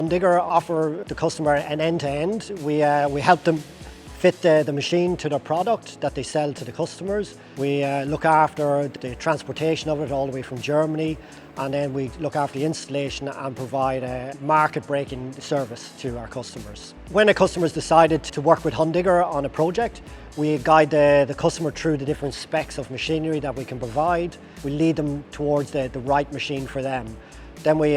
Hundegger offer the customer an end-to-end. We help them fit the machine to the product that they sell to the customers. We look after the transportation of it all the way from Germany, and then we look after the installation and provide a market-breaking service to our customers. When a customer's decided to work with Hundegger on a project, we guide the customer through the different specs of machinery that we can provide. We lead them towards the right machine for them. Then we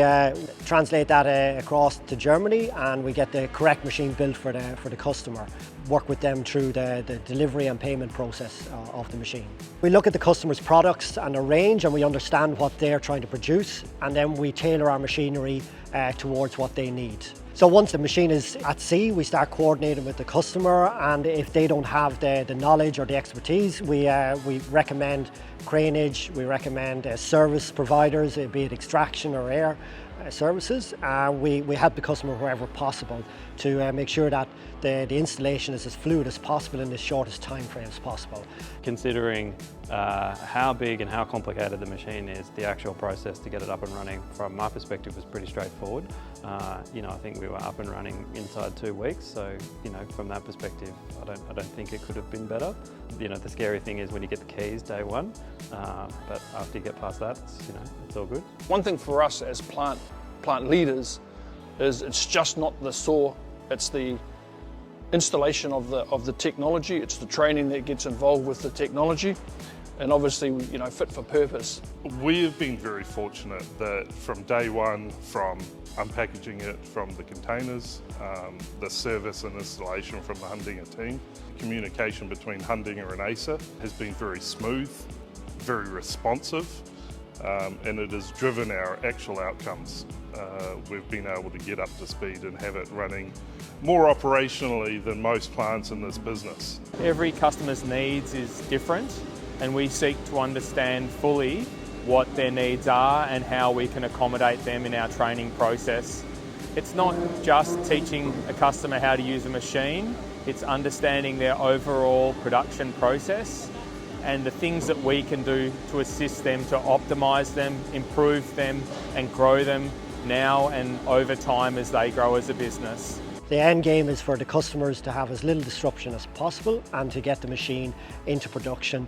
translate that across to Germany, and we get the correct machine built for the customer. Work with them through the delivery and payment process of the machine. We look at the customer's products and their range, and we understand what they're trying to produce, and then we tailor our machinery towards what they need. So once the machine is at sea, we start coordinating with the customer, and if they don't have the knowledge or the expertise, we recommend craneage, we recommend service providers, be it extraction or air services. We help the customer wherever possible to make sure that the installation is as fluid as possible in the shortest time frame as possible. Considering how big and how complicated the machine is, the actual process to get it up and running from my perspective was pretty straightforward. I think we were up and running inside 2 weeks, so from that perspective I don't think it could have been better. The scary thing is when you get the keys day one, but after you get past that, it's all good. One thing for us as plant leaders is it's just not the saw, it's the installation of the technology, it's the training that gets involved with the technology, and obviously fit for purpose. We have been very fortunate that from day one, from unpackaging it from the containers, the service and installation from the Hundegger team, communication between Hundegger and ASA has been very smooth, very responsive, and it has driven our actual outcomes. We've been able to get up to speed and have it running more operationally than most plants in this business. Every customer's needs is different, and we seek to understand fully what their needs are and how we can accommodate them in our training process. It's not just teaching a customer how to use a machine, it's understanding their overall production process and the things that we can do to assist them to optimise them, improve them and grow them now and over time as they grow as a business. The end game is for the customers to have as little disruption as possible and to get the machine into production